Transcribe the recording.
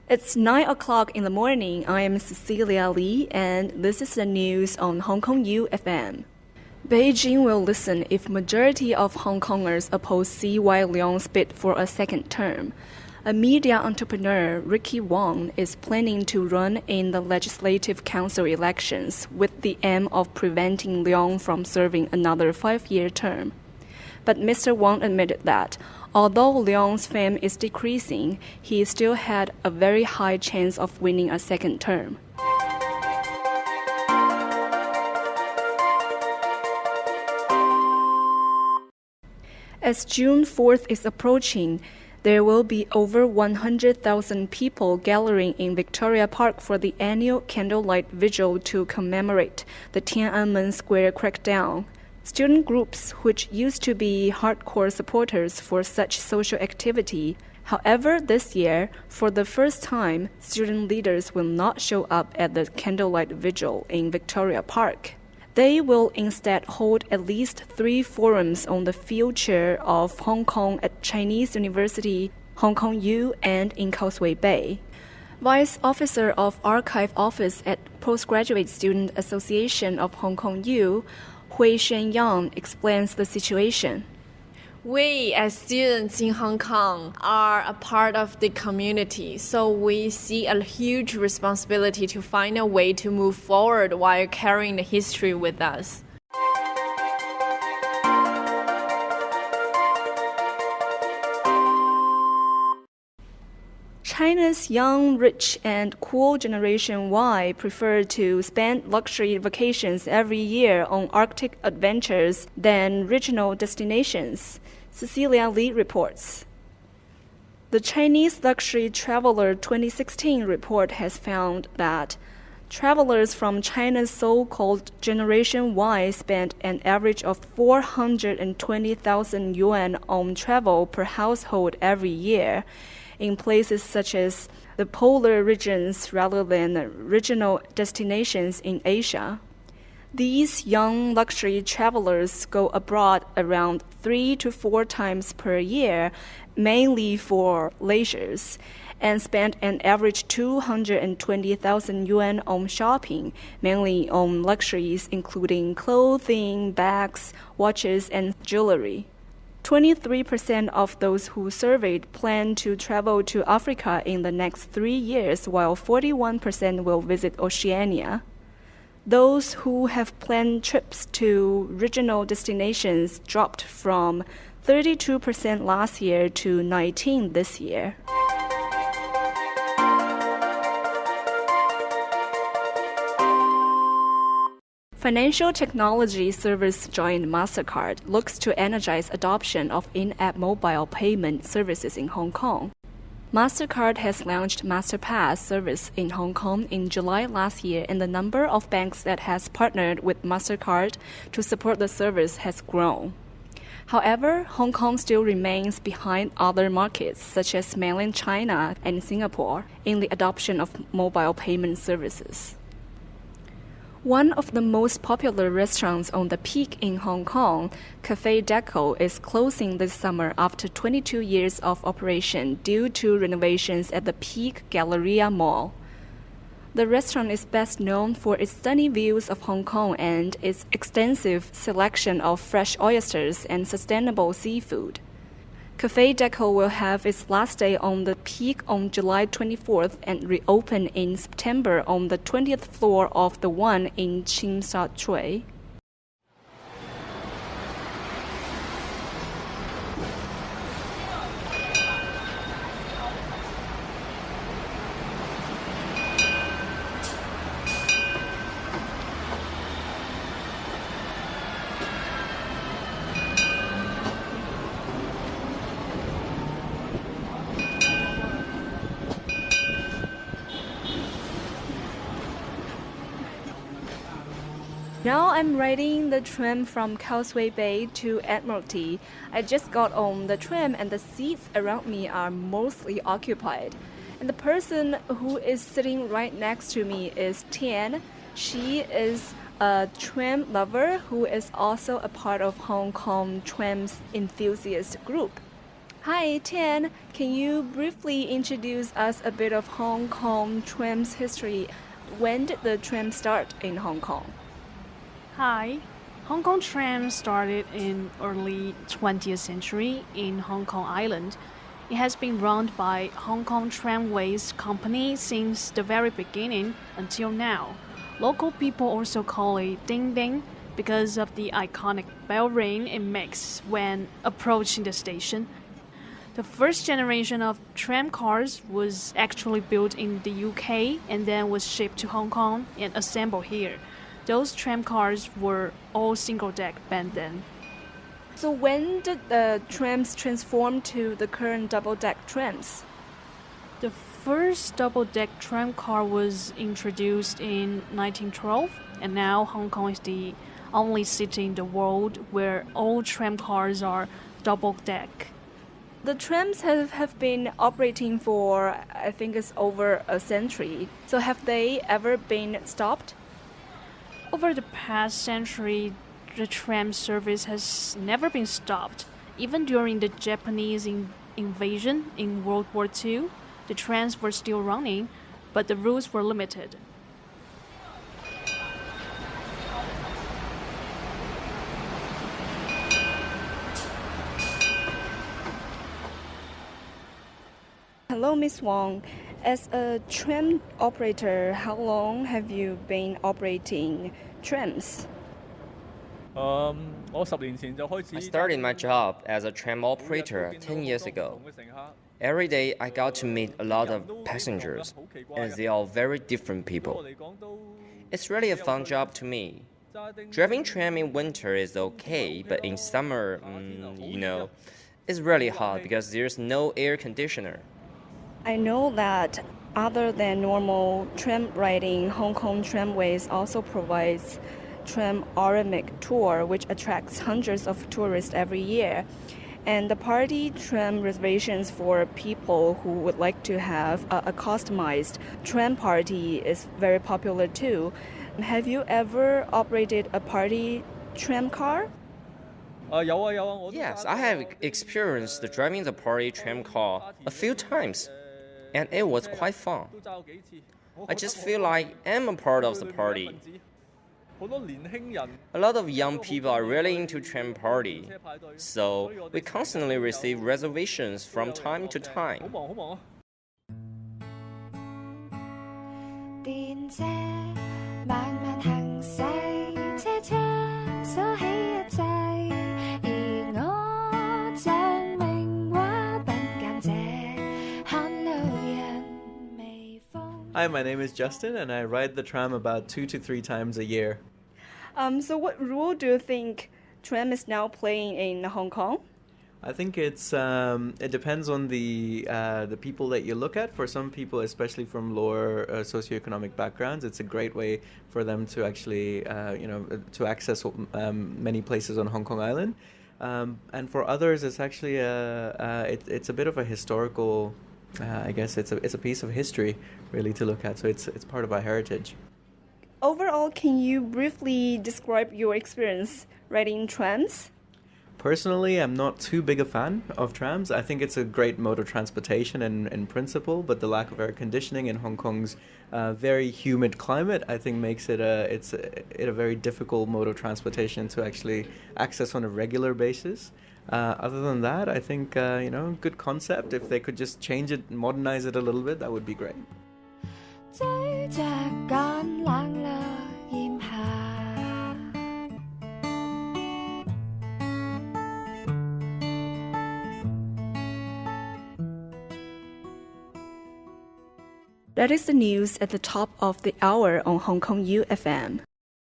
It's 9 o'clock in the morning. I am Cecilia Lee, and this is the news on Hong Kong U FM. Beijing will listen if majority of Hong Kongers oppose C.Y. Leung's bid for a second term. A media entrepreneur, Ricky Wong, is planning to run in the Legislative Council elections with the aim of preventing Leung from serving another 5-year term. But Mr. Wong admitted that, although Leung's fame is decreasing, he still had a very high chance of winning a second term. As June 4th is approaching, there will be over 100,000 people gathering in Victoria Park for the annual candlelight vigil to commemorate the Tiananmen Square crackdown. Student groups, which used to be hardcore supporters for such social activity, however, this year, for the first time, student leaders will not show up at the candlelight vigil in Victoria Park. They will instead hold at least 3 forums on the future of Hong Kong at Chinese University, Hong Kong U, and in Causeway Bay. Vice Officer of Archive Office at Postgraduate Student Association of Hong Kong U, Hui Shenyang, explains the situation. We, as students in Hong Kong, are a part of the community, so we see a huge responsibility to find a way to move forward while carrying the history with us. China's young, rich, and cool Generation Y prefer to spend luxury vacations every year on Arctic adventures than regional destinations, Cecilia Lee reports. The Chinese Luxury Traveler 2016 report has found that travelers from China's so-called Generation Y spend an average of 420,000 yuan on travel per household every year, in places such as the polar regions rather than regional destinations in Asia. These young luxury travelers go abroad around 3 to 4 times per year, mainly for leisures, and spend an average 220,000 yuan on shopping, mainly on luxuries including clothing, bags, watches, and jewelry. 23% of those who surveyed plan to travel to Africa in the next 3 years, while 41% will visit Oceania. Those who have planned trips to regional destinations dropped from 32% last year to 19% this year. Financial technology service giant MasterCard looks to energize adoption of in-app mobile payment services in Hong Kong. MasterCard has launched MasterPass service in Hong Kong in July last year, and the number of banks that has partnered with MasterCard to support the service has grown. However, Hong Kong still remains behind other markets such as mainland China and Singapore in the adoption of mobile payment services. One of the most popular restaurants on the Peak in Hong Kong, Cafe Deco, is closing this summer after 22 years of operation due to renovations at the Peak Galleria Mall. The restaurant is best known for its stunning views of Hong Kong and its extensive selection of fresh oysters and sustainable seafood. Cafe Deco will have its last day on the Peak on July 24th and reopen in September on the 20th floor of the one in Tsim Sha Tsui. Now I'm riding the tram from Causeway Bay to Admiralty. I just got on the tram and the seats around me are mostly occupied. And the person who is sitting right next to me is Tian. She is a tram lover who is also a part of Hong Kong Tram's enthusiast group. Hi, Tian. Can you briefly introduce us a bit of Hong Kong tram's history? When did the tram start in Hong Kong? Hi. Hong Kong tram started in early 20th century in Hong Kong Island. It has been run by Hong Kong Tramways Company since the very beginning until now. Local people also call it ding ding because of the iconic bell ring it makes when approaching the station. The first generation of tram cars was actually built in the UK and then was shipped to Hong Kong and assembled here. Those tram cars were all single-deck back then. So when did the trams transform to the current double-deck trams? The first double-deck tram car was introduced in 1912, and now Hong Kong is the only city in the world where all tram cars are double-deck. The trams have been operating for, I think it's over a century. So have they ever been stopped? Over the past century, the tram service has never been stopped. Even during the Japanese invasion in World War II, the trams were still running, but the routes were limited. Hello, Miss Wang. As a tram operator, how long have you been operating trams? I I started my job as a tram operator 10 years ago. Every day I got to meet a lot of passengers, and they are very different people. It's really a fun job to me. Driving tram in winter is okay, but in summer, it's really hot because there's no air conditioner. I know that other than normal tram riding, Hong Kong Tramways also provides tram Aramic tour, which attracts hundreds of tourists every year. And the party tram reservations for people who would like to have a customized tram party is very popular too. Have you ever operated a party tram car? Yes, I have experienced driving the party tram car a few times, and it was quite fun. I just feel like I'm a part of the party. A lot of young people are really into tram party, so we constantly receive reservations from time to time. 電車慢慢行駛，車窗鎖起一切，而我像名畫品鑑者，看路人微風。 Hi, my name is Justin, and I ride the tram about 2 to 3 times a year. So what role do you think tram is now playing in Hong Kong? I think it depends on the people that you look at. For some people, especially from lower socioeconomic backgrounds, it's a great way for them to actually to access many places on Hong Kong Island. And for others, it's actually it's a bit of a historical. I guess it's a piece of history really to look at. So it's part of our heritage. Overall, can you briefly describe your experience riding trams? Personally, I'm not too big a fan of trams. I think it's a great mode of transportation in principle, but the lack of air conditioning in Hong Kong's very humid climate, I think, makes it a very difficult mode of transportation to actually access on a regular basis. Other than that, I think good concept. If they could just change it, modernize it a little bit, that would be great. 追着趕冷落炎夏。 That is the news at the top of the hour on Hong Kong UFM.